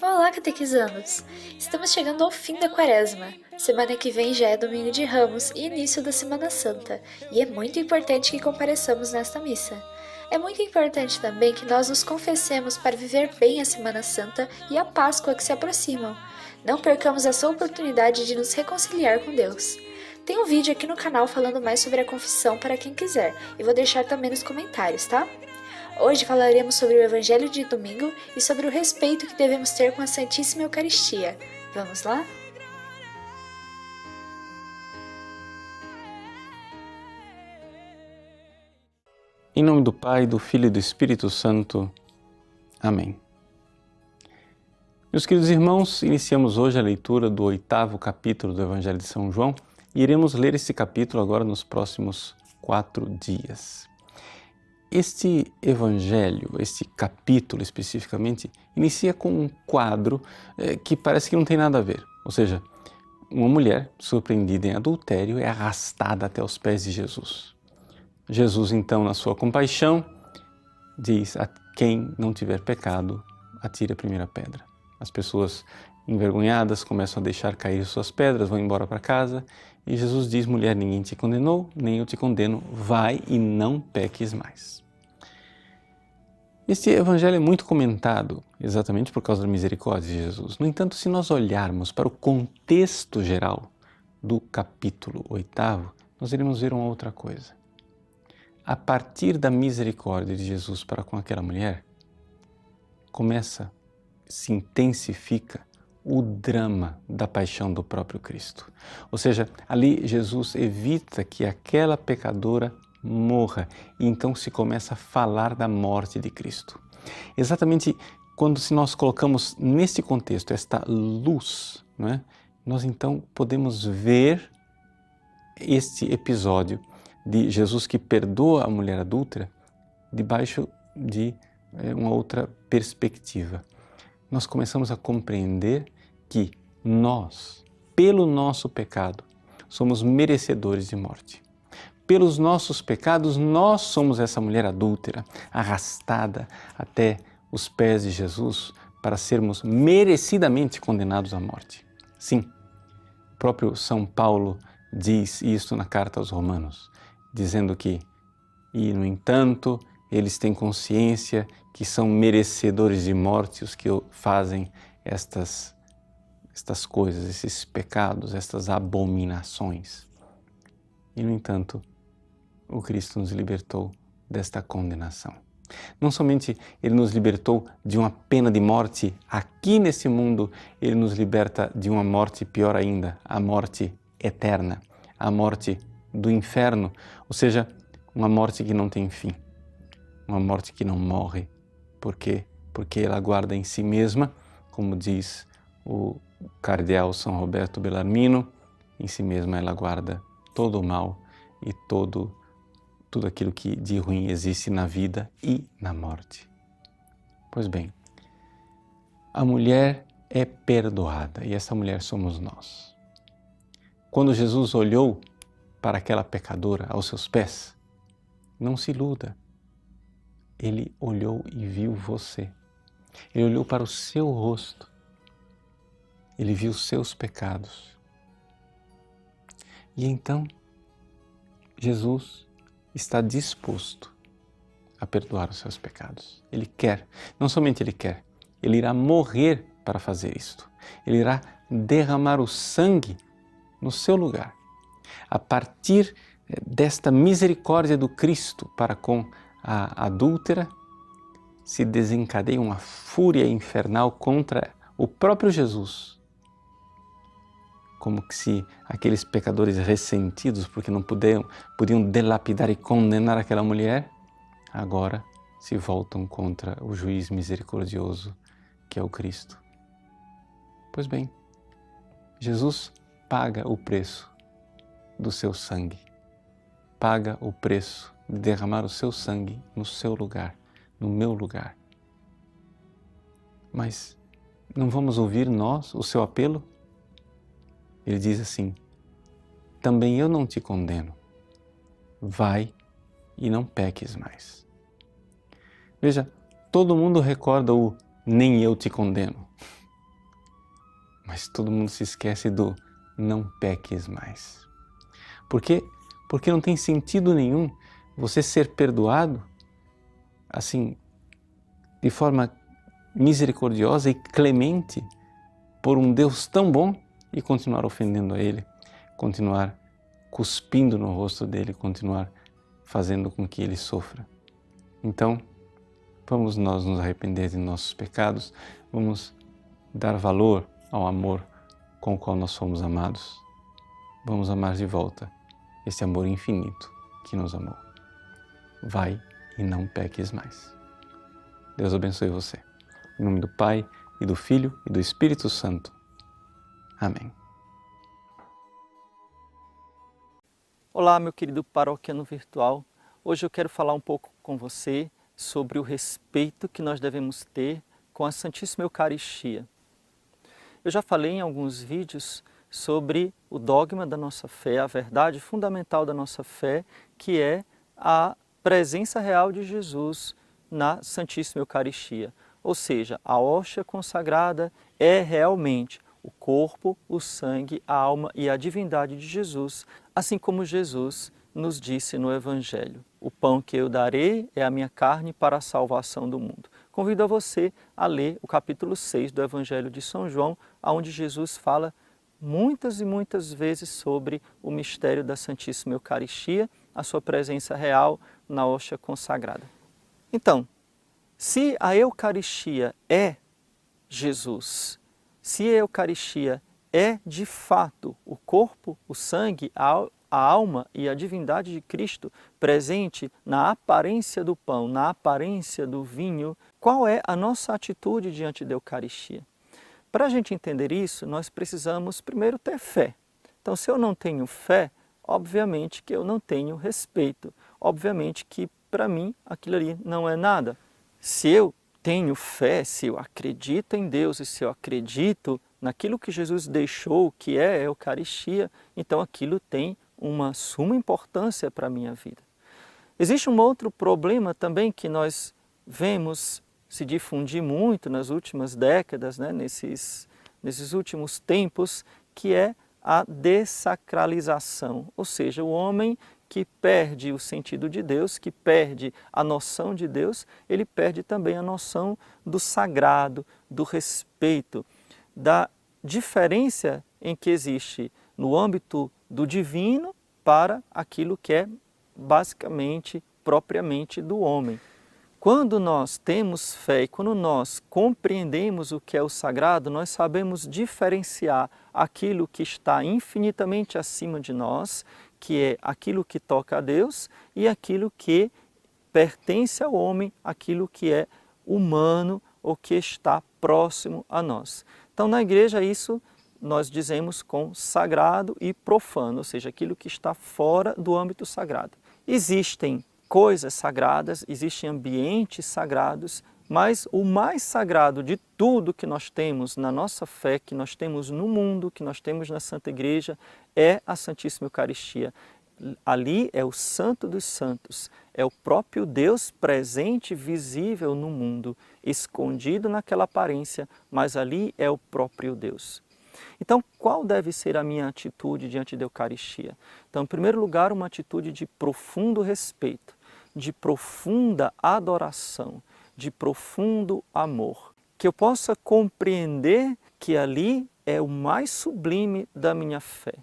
Olá, catequizandos! Estamos chegando ao fim da quaresma. Semana que vem já é domingo de Ramos e início da Semana Santa, e é muito importante que compareçamos nesta missa. É muito importante também que nós nos confessemos para viver bem a Semana Santa e a Páscoa que se aproximam. Não percamos essa oportunidade de nos reconciliar com Deus. Tem um vídeo aqui no canal falando mais sobre a confissão para quem quiser, e vou deixar também nos comentários, tá? Hoje falaremos sobre o Evangelho de domingo e sobre o respeito que devemos ter com a Santíssima Eucaristia. Vamos lá? Em nome do Pai, do Filho e do Espírito Santo. Amém. Meus queridos irmãos, iniciamos hoje a leitura do 8º capítulo do Evangelho de São João e iremos ler esse capítulo agora nos próximos 4 dias. Este evangelho, este capítulo especificamente, inicia com um quadro que parece que não tem nada a ver. Ou seja, uma mulher surpreendida em adultério é arrastada até os pés de Jesus. Jesus, então, na sua compaixão, diz: a quem não tiver pecado, atire a primeira pedra. As pessoas envergonhadas começam a deixar cair suas pedras, vão embora para casa e Jesus diz: mulher, ninguém te condenou, nem eu te condeno, vai e não peques mais. Este evangelho é muito comentado exatamente por causa da misericórdia de Jesus. No entanto, se nós olharmos para o contexto geral do capítulo 8º, nós iremos ver uma outra coisa. A partir da misericórdia de Jesus para com aquela mulher, se intensifica o drama da paixão do próprio Cristo. Ou seja, ali Jesus evita que aquela pecadora morra e então se começa a falar da morte de Cristo. Exatamente se nós colocamos nesse contexto esta luz, não é? Nós então podemos ver este episódio de Jesus que perdoa a mulher adúltera debaixo de uma outra perspectiva. Nós começamos a compreender que nós, pelo nosso pecado, somos merecedores de morte. Pelos nossos pecados, nós somos essa mulher adúltera, arrastada até os pés de Jesus para sermos merecidamente condenados à morte. Sim, o próprio São Paulo diz isto na carta aos Romanos, dizendo que, e no entanto, eles têm consciência que são merecedores de morte os que fazem estas coisas, esses pecados, estas abominações. E, no entanto, o Cristo nos libertou desta condenação. Não somente Ele nos libertou de uma pena de morte aqui nesse mundo, Ele nos liberta de uma morte pior ainda, a morte eterna, a morte do inferno, ou seja, uma morte que não tem fim, uma morte que não morre. Por quê? Porque ela guarda em si mesma, como diz o cardeal São Roberto Bellarmino, em si mesma ela guarda todo o mal e tudo aquilo que de ruim existe na vida e na morte. Pois bem, a mulher é perdoada e essa mulher somos nós. Quando Jesus olhou para aquela pecadora aos seus pés, não se iluda, Ele olhou e viu você. Ele olhou para o seu rosto, Ele viu os seus pecados. E então, Jesus está disposto a perdoar os seus pecados. Ele quer, não somente Ele quer, Ele irá morrer para fazer isto. Ele irá derramar o sangue no seu lugar. A partir desta misericórdia do Cristo para com a adúltera, se desencadeia uma fúria infernal contra o próprio Jesus. Como que se aqueles pecadores ressentidos, porque não podiam delapidar e condenar aquela mulher, agora se voltam contra o juiz misericordioso, que é o Cristo. Pois bem, Jesus paga o preço do seu sangue, paga o preço de derramar o seu sangue no seu lugar, no meu lugar. Mas não vamos ouvir nós o seu apelo? Ele diz assim: também eu não te condeno, vai e não peques mais. Veja, todo mundo recorda o nem eu te condeno. Mas todo mundo se esquece do não peques mais. Por quê? Porque não tem sentido nenhum você ser perdoado assim, de forma misericordiosa e clemente por um Deus tão bom e continuar ofendendo a Ele, continuar cuspindo no rosto dele, continuar fazendo com que ele sofra. Então, vamos nós nos arrepender de nossos pecados, vamos dar valor ao amor com o qual nós fomos amados. Vamos amar de volta esse amor infinito que nos amou. Vai e não peques mais. Deus abençoe você. Em nome do Pai, e do Filho, e do Espírito Santo. Amém. Olá, meu querido paroquiano virtual. Hoje eu quero falar um pouco com você sobre o respeito que nós devemos ter com a Santíssima Eucaristia. Eu já falei em alguns vídeos sobre o dogma da nossa fé, a verdade fundamental da nossa fé, que é a presença real de Jesus na Santíssima Eucaristia. Ou seja, a hóstia consagrada é realmente o corpo, o sangue, a alma e a divindade de Jesus, assim como Jesus nos disse no Evangelho. O pão que eu darei é a minha carne para a salvação do mundo. Convido a você a ler o capítulo 6 do Evangelho de São João, onde Jesus fala muitas e muitas vezes sobre o mistério da Santíssima Eucaristia, a sua presença real na hóstia consagrada. Então, se a Eucaristia é Jesus, se a Eucaristia é de fato o corpo, o sangue, a alma e a divindade de Cristo presente na aparência do pão, na aparência do vinho, qual é a nossa atitude diante da Eucaristia? Para a gente entender isso, nós precisamos primeiro ter fé. Então, se eu não tenho fé, obviamente que eu não tenho respeito. Obviamente que para mim aquilo ali não é nada. Se eu tenho fé, se eu acredito em Deus e se eu acredito naquilo que Jesus deixou, que é a Eucaristia, então aquilo tem uma suma importância para a minha vida. Existe um outro problema também que nós vemos se difundir muito nas últimas décadas, nesses últimos tempos, que é a dessacralização, ou seja, o homem que perde o sentido de Deus, que perde a noção de Deus, ele perde também a noção do sagrado, do respeito, da diferença em que existe no âmbito do divino para aquilo que é basicamente, propriamente do homem. Quando nós temos fé e quando nós compreendemos o que é o sagrado, nós sabemos diferenciar aquilo que está infinitamente acima de nós, que é aquilo que toca a Deus, e aquilo que pertence ao homem, aquilo que é humano ou que está próximo a nós. Então, na igreja, isso nós dizemos com sagrado e profano, ou seja, aquilo que está fora do âmbito sagrado. Existem coisas sagradas, existem ambientes sagrados, mas o mais sagrado de tudo que nós temos na nossa fé, que nós temos no mundo, que nós temos na Santa Igreja, é a Santíssima Eucaristia. Ali é o Santo dos Santos, é o próprio Deus presente, visível no mundo, escondido naquela aparência, mas ali é o próprio Deus. Então, qual deve ser a minha atitude diante da Eucaristia? Então, em primeiro lugar, uma atitude de profundo respeito, de profunda adoração, de profundo amor. Que eu possa compreender que ali é o mais sublime da minha fé.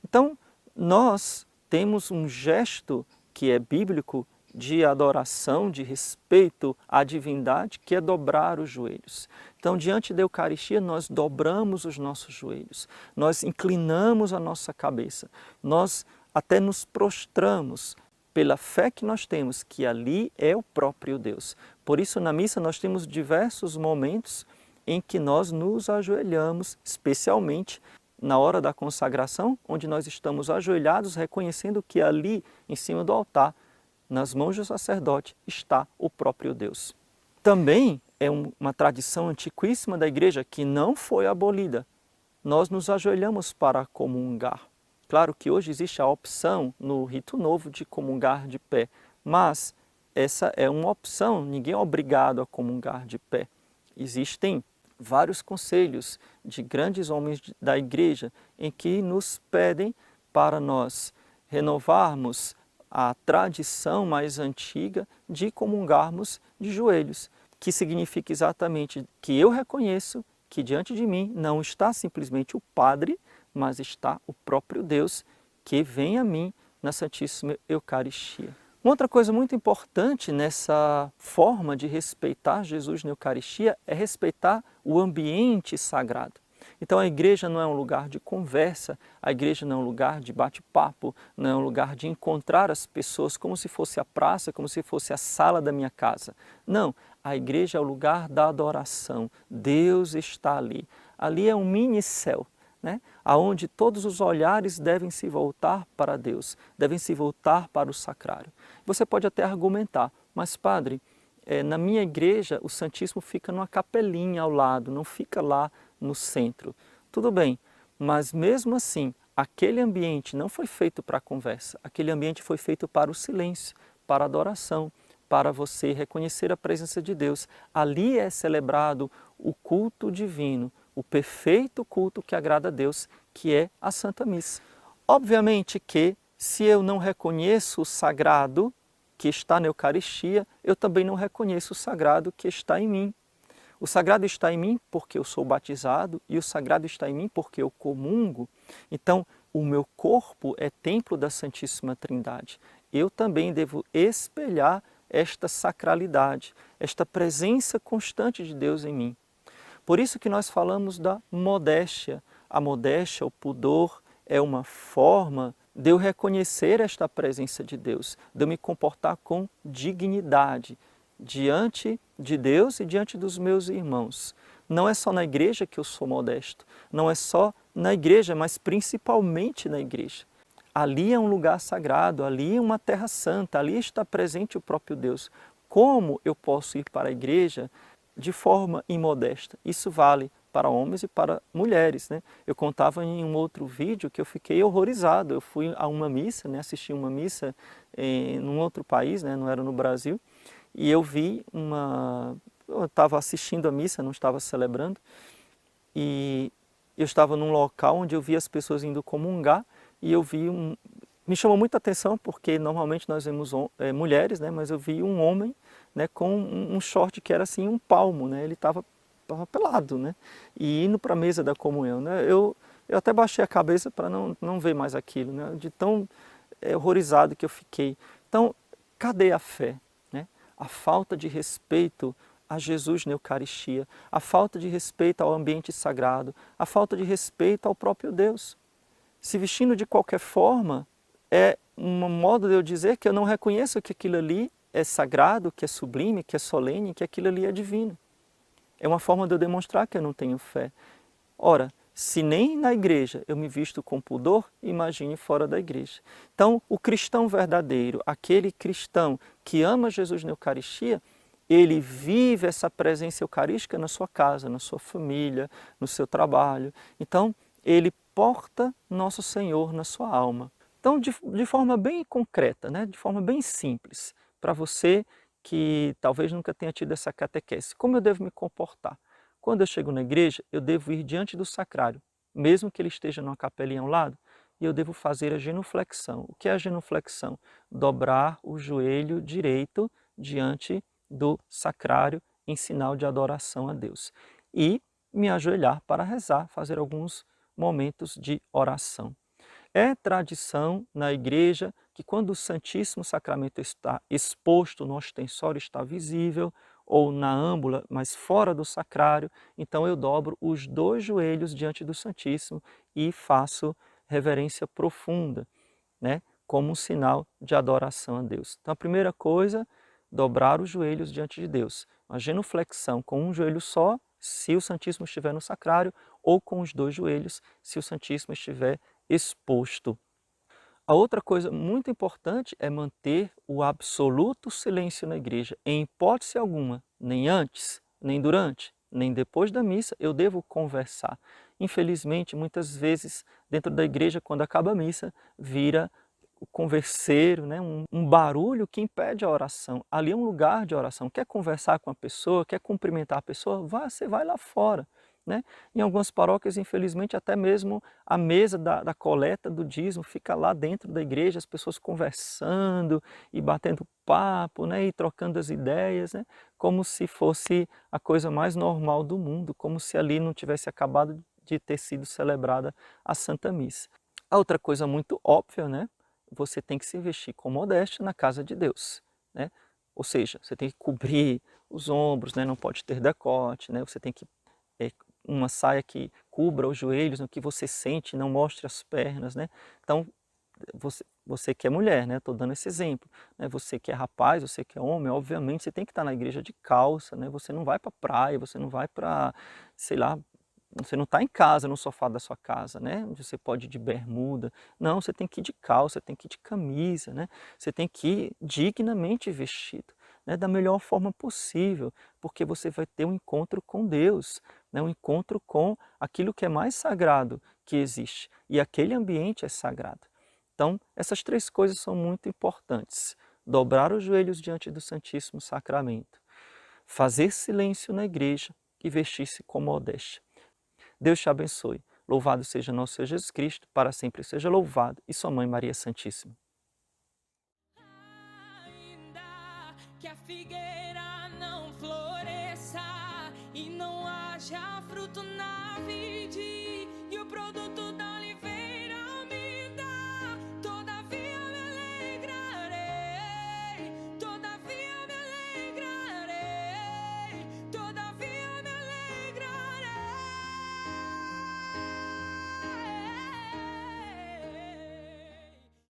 Então, nós temos um gesto que é bíblico de adoração, de respeito à divindade, que é dobrar os joelhos. Então, diante da Eucaristia, nós dobramos os nossos joelhos, nós inclinamos a nossa cabeça, nós até nos prostramos pela fé que nós temos, que ali é o próprio Deus. Por isso, na missa, nós temos diversos momentos em que nós nos ajoelhamos, especialmente na hora da consagração, onde nós estamos ajoelhados, reconhecendo que ali, em cima do altar, nas mãos do sacerdote, está o próprio Deus. Também é uma tradição antiquíssima da Igreja que não foi abolida. Nós nos ajoelhamos para comungar. Claro que hoje existe a opção no rito novo de comungar de pé, mas essa é uma opção, ninguém é obrigado a comungar de pé. Existem vários conselhos de grandes homens da igreja em que nos pedem para nós renovarmos a tradição mais antiga de comungarmos de joelhos, que significa exatamente que eu reconheço que diante de mim não está simplesmente o Padre, mas está o próprio Deus que vem a mim na Santíssima Eucaristia. Uma outra coisa muito importante nessa forma de respeitar Jesus na Eucaristia é respeitar o ambiente sagrado. Então a igreja não é um lugar de conversa, a igreja não é um lugar de bate-papo, não é um lugar de encontrar as pessoas como se fosse a praça, como se fosse a sala da minha casa. Não, a igreja é o lugar da adoração. Deus está ali. Ali é um mini céu, né? Onde todos os olhares devem se voltar para Deus, devem se voltar para o sacrário. Você pode até argumentar, mas padre, na minha igreja o Santíssimo fica numa capelinha ao lado, não fica lá no centro. Tudo bem, mas mesmo assim, aquele ambiente não foi feito para a conversa, aquele ambiente foi feito para o silêncio, para a adoração, para você reconhecer a presença de Deus. Ali é celebrado o culto divino, o perfeito culto que agrada a Deus, que é a Santa Missa. Obviamente que, se eu não reconheço o sagrado que está na Eucaristia, eu também não reconheço o sagrado que está em mim. O sagrado está em mim porque eu sou batizado e o sagrado está em mim porque eu comungo. Então, o meu corpo é templo da Santíssima Trindade. Eu também devo espelhar esta sacralidade, esta presença constante de Deus em mim. Por isso que nós falamos da modéstia. A modéstia, o pudor, é uma forma de eu reconhecer esta presença de Deus, de eu me comportar com dignidade diante de Deus e diante dos meus irmãos. Não é só na igreja que eu sou modesto, não é só na igreja, mas principalmente na igreja. Ali é um lugar sagrado, ali é uma terra santa, ali está presente o próprio Deus. Como eu posso ir para a igreja de forma imodesta? Isso vale para homens e para mulheres, né? Eu contava em um outro vídeo que eu fiquei horrorizado. Eu fui a uma missa, né? Assisti uma missa em um outro país, né? Não era no Brasil, e eu vi eu estava assistindo a missa, não estava celebrando, e eu estava num local onde eu vi as pessoas indo comungar, e eu vi me chamou muita atenção porque normalmente nós vemos mulheres, né? Mas eu vi um homem, né? Com um short que era assim um palmo, né? Ele estava pelado, né? E indo para a mesa da comunhão, né? Eu até baixei a cabeça para não ver mais aquilo, né? De tão horrorizado que eu fiquei. Então, cadê a fé, né? A falta de respeito a Jesus na Eucaristia, a falta de respeito ao ambiente sagrado, a falta de respeito ao próprio Deus. Se vestindo de qualquer forma, é um modo de eu dizer que eu não reconheço que aquilo ali é sagrado, que é sublime, que é solene, que aquilo ali é divino. É uma forma de eu demonstrar que eu não tenho fé. Ora, se nem na igreja eu me visto com pudor, imagine fora da igreja. Então, o cristão verdadeiro, aquele cristão que ama Jesus na Eucaristia, ele vive essa presença eucarística na sua casa, na sua família, no seu trabalho. Então, ele porta Nosso Senhor na sua alma. Então, de forma bem concreta, né? De forma bem simples, para você que talvez nunca tenha tido essa catequese, como eu devo me comportar? Quando eu chego na igreja, eu devo ir diante do sacrário, mesmo que ele esteja numa capelinha ao lado, e eu devo fazer a genuflexão. O que é a genuflexão? Dobrar o joelho direito diante do sacrário em sinal de adoração a Deus. E me ajoelhar para rezar, fazer alguns momentos de oração. É tradição na igreja que quando o Santíssimo Sacramento está exposto no ostensório, está visível, ou na âmbula, mas fora do sacrário, então eu dobro os 2 joelhos diante do Santíssimo e faço reverência profunda, né, como um sinal de adoração a Deus. Então a primeira coisa, dobrar os joelhos diante de Deus. A genuflexão com um joelho só, se o Santíssimo estiver no sacrário, ou com os 2 joelhos, se o Santíssimo estiver exposto. A outra coisa muito importante é manter o absoluto silêncio na igreja. Em hipótese alguma, nem antes, nem durante, nem depois da missa, eu devo conversar. Infelizmente, muitas vezes, dentro da igreja, quando acaba a missa, vira o converseiro, né? Um barulho que impede a oração. Ali é um lugar de oração. Quer conversar com a pessoa, quer cumprimentar a pessoa, você vai lá fora. Né? Em algumas paróquias, infelizmente, até mesmo a mesa da coleta do dízimo fica lá dentro da igreja, as pessoas conversando e batendo papo, né? E trocando as ideias, né? Como se fosse a coisa mais normal do mundo, como se ali não tivesse acabado de ter sido celebrada a Santa Missa. A outra coisa muito óbvia, né? Você tem que se vestir com modéstia na casa de Deus, né? Ou seja, você tem que cobrir os ombros, né? Não pode ter decote, né? Você tem que uma saia que cubra os joelhos, no que você sente, não mostre as pernas, né? Então, você que é mulher, né? Estou dando esse exemplo, né? Você que é rapaz, você que é homem, obviamente você tem que estar na igreja de calça, né? Você não vai para a praia, você não vai para, sei lá, você não está em casa, no sofá da sua casa, né? Onde você pode ir de bermuda. Não, você tem que ir de calça, você tem que ir de camisa, né? Você tem que ir dignamente vestido, né? Da melhor forma possível, porque você vai ter um encontro com Deus, né? Um encontro com aquilo que é mais sagrado que existe. E aquele ambiente é sagrado. Então, essas três coisas são muito importantes. Dobrar os joelhos diante do Santíssimo Sacramento, fazer silêncio na igreja e vestir-se com modéstia. Deus te abençoe. Louvado seja nosso Senhor Jesus Cristo, para sempre seja louvado, e sua Mãe Maria Santíssima. Ainda que a figueira não floresça e não haja fruto na vide,